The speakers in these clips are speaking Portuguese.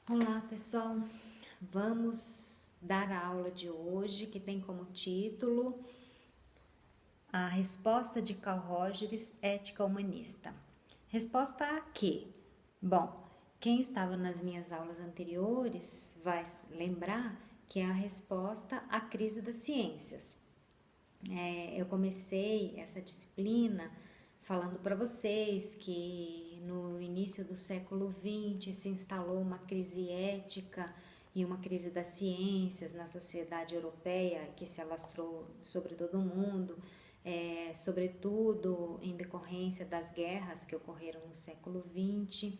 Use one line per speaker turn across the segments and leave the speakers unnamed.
Olá, pessoal. Vamos dar a aula de hoje que tem como título A Resposta de Carl Rogers, Ética Humanista. Resposta a quê? Bom, quem estava nas minhas aulas anteriores vai lembrar que é a resposta à crise das ciências. Eu comecei essa disciplina falando para vocês que no início do século XX se instalou uma crise ética e uma crise das ciências na sociedade europeia que se alastrou sobre todo o mundo, sobretudo em decorrência das guerras que ocorreram no século XX,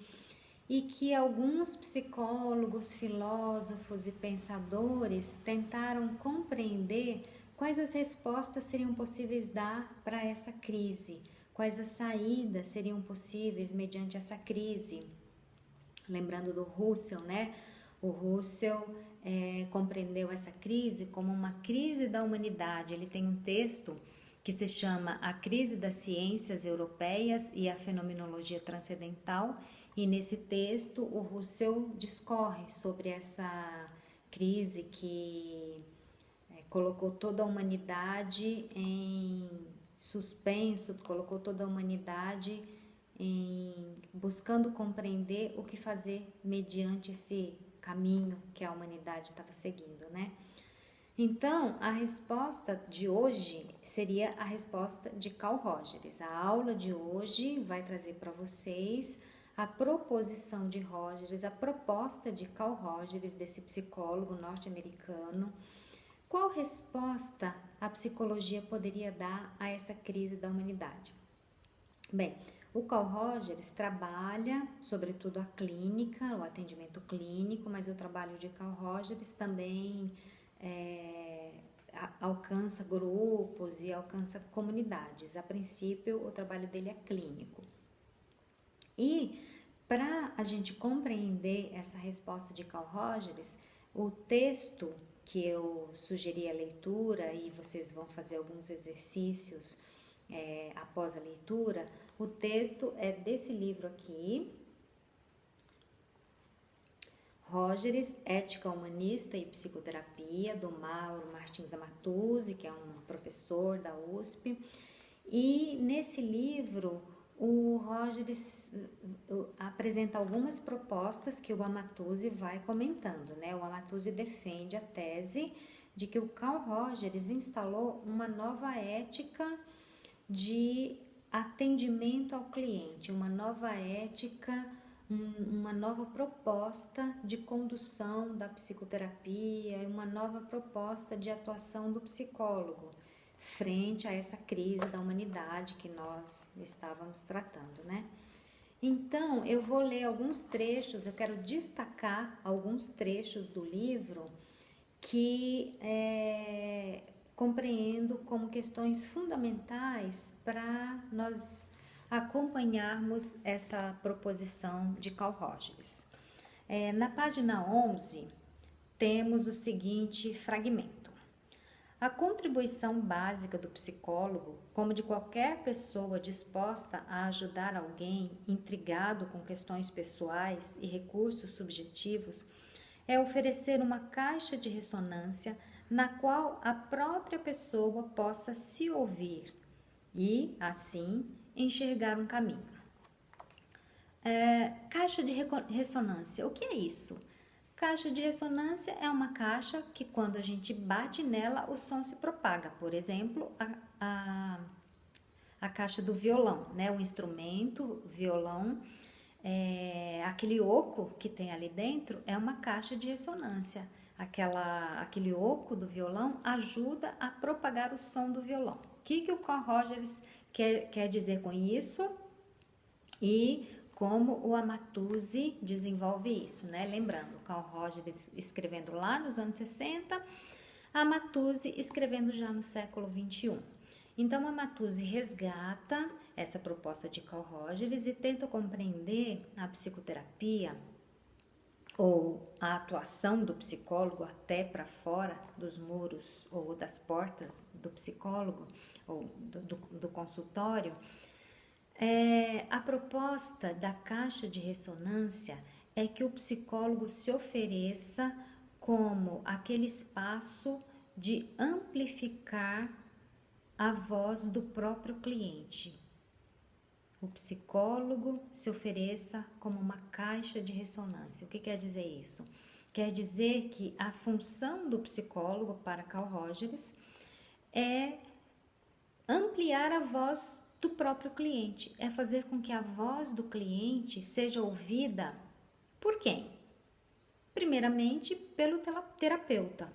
e que alguns psicólogos, filósofos e pensadores tentaram compreender quais as respostas seriam possíveis dar para essa crise, quais as saídas seriam possíveis mediante essa crise. Lembrando do Russell, né? O Russell compreendeu essa crise como uma crise da humanidade. Ele tem um texto que se chama A Crise das Ciências Europeias e a Fenomenologia Transcendental, e nesse texto o Russell discorre sobre essa crise que colocou toda a humanidade em suspenso, colocou toda a humanidade buscando compreender o que fazer mediante esse caminho que a humanidade estava seguindo, né? Então, a resposta de hoje seria a resposta de Carl Rogers. A aula de hoje vai trazer para vocês a proposição de Rogers, a proposta de Carl Rogers, desse psicólogo norte-americano. Qual resposta a psicologia poderia dar a essa crise da humanidade? Bem, o Carl Rogers trabalha, sobretudo, a clínica, o atendimento clínico, mas o trabalho de Carl Rogers também alcança grupos e alcança comunidades. A princípio, o trabalho dele é clínico. E para a gente compreender essa resposta de Carl Rogers, o texto que eu sugeri a leitura, e vocês vão fazer alguns exercícios após a leitura, o texto é desse livro aqui, Rogers, Ética Humanista e Psicoterapia, do Mauro Martins Amatuzzi, que é um professor da USP. E nesse livro, o Rogers apresenta algumas propostas que o Amatuzzi vai comentando, né? O Amatuzzi defende a tese de que o Carl Rogers instalou uma nova ética de atendimento ao cliente, uma nova ética, uma nova proposta de condução da psicoterapia, uma nova proposta de atuação do psicólogo frente a essa crise da humanidade que nós estávamos tratando, né? Então, eu vou ler alguns trechos, eu quero destacar alguns trechos do livro que compreendo como questões fundamentais para nós acompanharmos essa proposição de Carl Rogers. Na página 11, temos o seguinte fragmento. A contribuição básica do psicólogo, como de qualquer pessoa disposta a ajudar alguém intrigado com questões pessoais e recursos subjetivos, é oferecer uma caixa de ressonância na qual a própria pessoa possa se ouvir e, assim, enxergar um caminho. Caixa de ressonância, o que é isso? Caixa de ressonância é uma caixa que, quando a gente bate nela, o som se propaga. Por exemplo, a caixa do violão, né? O instrumento, violão, aquele oco que tem ali dentro é uma caixa de ressonância. Aquele oco do violão ajuda a propagar o som do violão. O que o Carl Rogers quer dizer com isso? E como o Amatuzzi desenvolve isso, né? Lembrando, Carl Rogers escrevendo lá nos anos 60, Amatuzzi escrevendo já no século 21. Então, Amatuzzi resgata essa proposta de Carl Rogers e tenta compreender a psicoterapia ou a atuação do psicólogo até para fora dos muros ou das portas do psicólogo ou do consultório. A proposta da caixa de ressonância é que o psicólogo se ofereça como aquele espaço de amplificar a voz do próprio cliente. O psicólogo se ofereça como uma caixa de ressonância. O que quer dizer isso? Quer dizer que a função do psicólogo para Carl Rogers é ampliar a voz do próprio cliente, é fazer com que a voz do cliente seja ouvida por quem? Primeiramente, pelo terapeuta,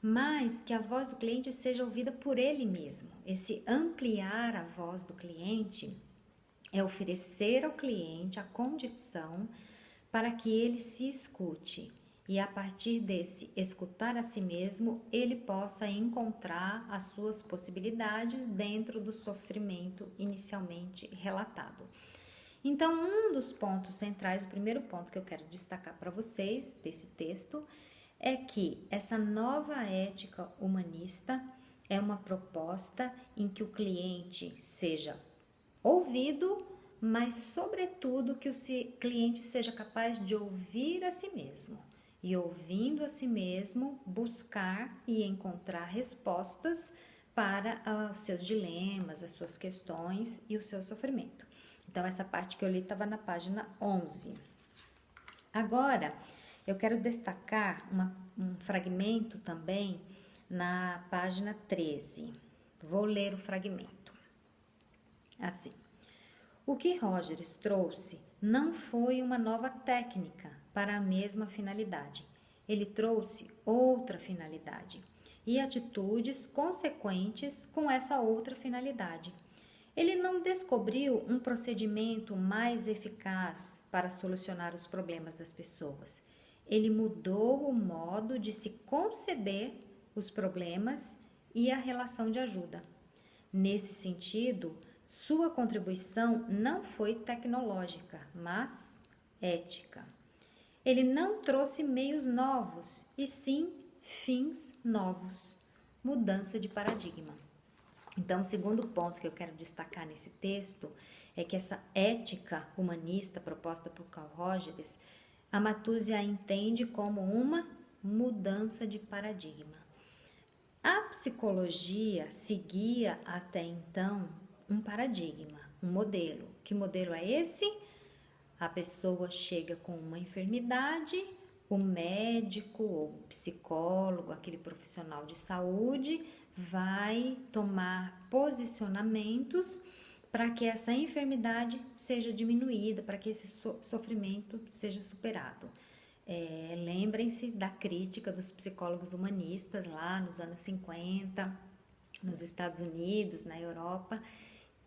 mas que a voz do cliente seja ouvida por ele mesmo. Esse ampliar a voz do cliente é oferecer ao cliente a condição para que ele se escute e, a partir desse escutar a si mesmo, ele possa encontrar as suas possibilidades dentro do sofrimento inicialmente relatado. Então, um dos pontos centrais, o primeiro ponto que eu quero destacar para vocês desse texto, é que essa nova ética humanista é uma proposta em que o cliente seja ouvido, mas sobretudo que o cliente seja capaz de ouvir a si mesmo e, ouvindo a si mesmo, buscar e encontrar respostas para os seus dilemas, as suas questões e o seu sofrimento. Então, essa parte que eu li estava na página 11. Agora, eu quero destacar um fragmento também na página 13. Vou ler o fragmento. Assim. O que Rogers trouxe não foi uma nova técnica para a mesma finalidade. Ele trouxe outra finalidade e atitudes consequentes com essa outra finalidade. Ele não descobriu um procedimento mais eficaz para solucionar os problemas das pessoas. Ele mudou o modo de se conceber os problemas e a relação de ajuda. Nesse sentido, sua contribuição não foi tecnológica, mas ética. Ele não trouxe meios novos, e sim fins novos. Mudança de paradigma. Então, o segundo ponto que eu quero destacar nesse texto é que essa ética humanista proposta por Carl Rogers, a Matouzzi a entende como uma mudança de paradigma. A psicologia seguia até então um paradigma, um modelo. Que modelo é esse? A pessoa chega com uma enfermidade, o médico ou o psicólogo, aquele profissional de saúde, vai tomar posicionamentos para que essa enfermidade seja diminuída, para que esse sofrimento seja superado. Lembrem-se da crítica dos psicólogos humanistas lá nos anos 50, nos Estados Unidos, na Europa,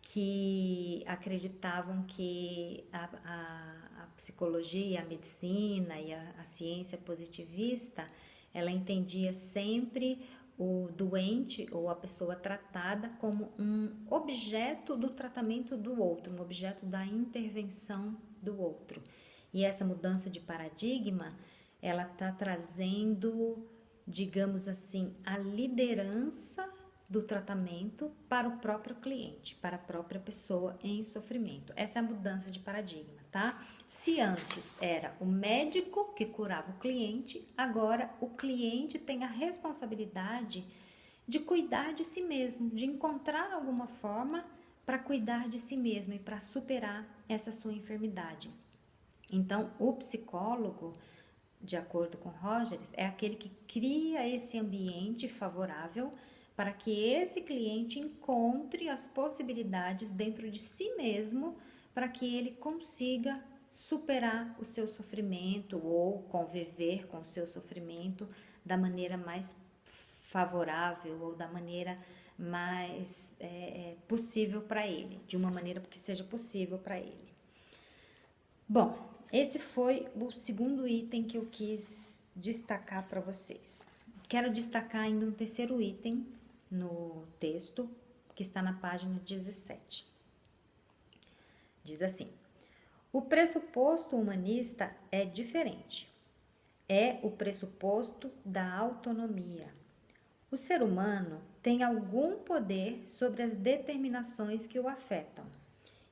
que acreditavam que a psicologia, a medicina e a ciência positivista, ela entendia sempre o doente ou a pessoa tratada como um objeto do tratamento do outro, um objeto da intervenção do outro. E essa mudança de paradigma, ela está trazendo, digamos assim, a liderança do tratamento para o próprio cliente, para a própria pessoa em sofrimento. Essa é a mudança de paradigma, tá? Se antes era o médico que curava o cliente, agora o cliente tem a responsabilidade de cuidar de si mesmo, de encontrar alguma forma para cuidar de si mesmo e para superar essa sua enfermidade. Então, o psicólogo, de acordo com Rogers, é aquele que cria esse ambiente favorável para que esse cliente encontre as possibilidades dentro de si mesmo para que ele consiga superar o seu sofrimento ou conviver com o seu sofrimento da maneira mais favorável ou da maneira mais possível para ele, de uma maneira que seja possível para ele. Bom, esse foi o segundo item que eu quis destacar para vocês. Quero destacar ainda um terceiro item no texto, que está na página 17. Diz assim: o pressuposto humanista é diferente. É o pressuposto da autonomia. O ser humano tem algum poder sobre as determinações que o afetam.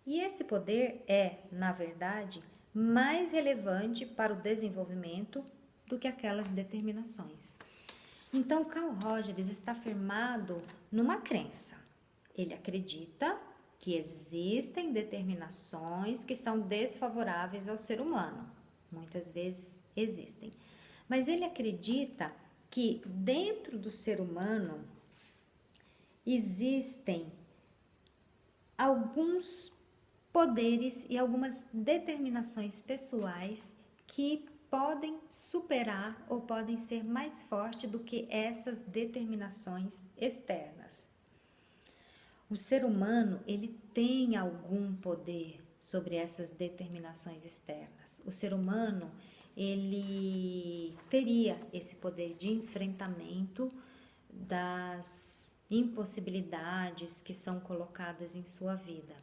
E esse poder é, na verdade, mais relevante para o desenvolvimento do que aquelas determinações. Então, Carl Rogers está firmado numa crença. Ele acredita que existem determinações que são desfavoráveis ao ser humano. Muitas vezes existem. Mas ele acredita que dentro do ser humano existem alguns poderes e algumas determinações pessoais que podem superar ou podem ser mais fortes do que essas determinações externas. O ser humano, ele tem algum poder sobre essas determinações externas. O ser humano, ele teria esse poder de enfrentamento das impossibilidades que são colocadas em sua vida.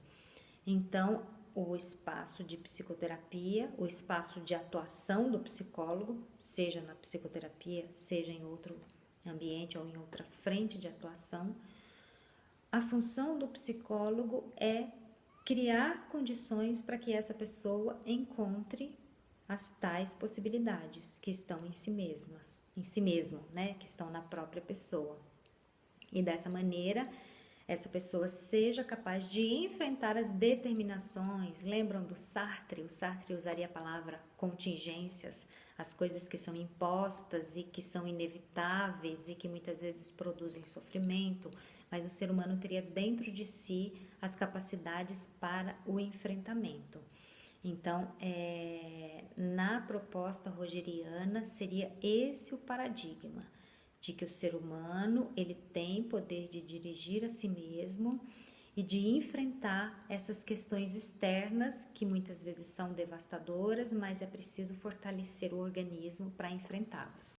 Então, o espaço de psicoterapia, o espaço de atuação do psicólogo, seja na psicoterapia, seja em outro ambiente ou em outra frente de atuação, a função do psicólogo é criar condições para que essa pessoa encontre as tais possibilidades que estão em si mesmo, né? Que estão na própria pessoa. E dessa maneira, essa pessoa seja capaz de enfrentar as determinações. Lembram do Sartre? O Sartre usaria a palavra contingências, as coisas que são impostas e que são inevitáveis e que muitas vezes produzem sofrimento, mas o ser humano teria dentro de si as capacidades para o enfrentamento. Então, na proposta rogeriana, seria esse o paradigma, de que o ser humano ele tem poder de dirigir a si mesmo e de enfrentar essas questões externas que muitas vezes são devastadoras, mas é preciso fortalecer o organismo para enfrentá-las.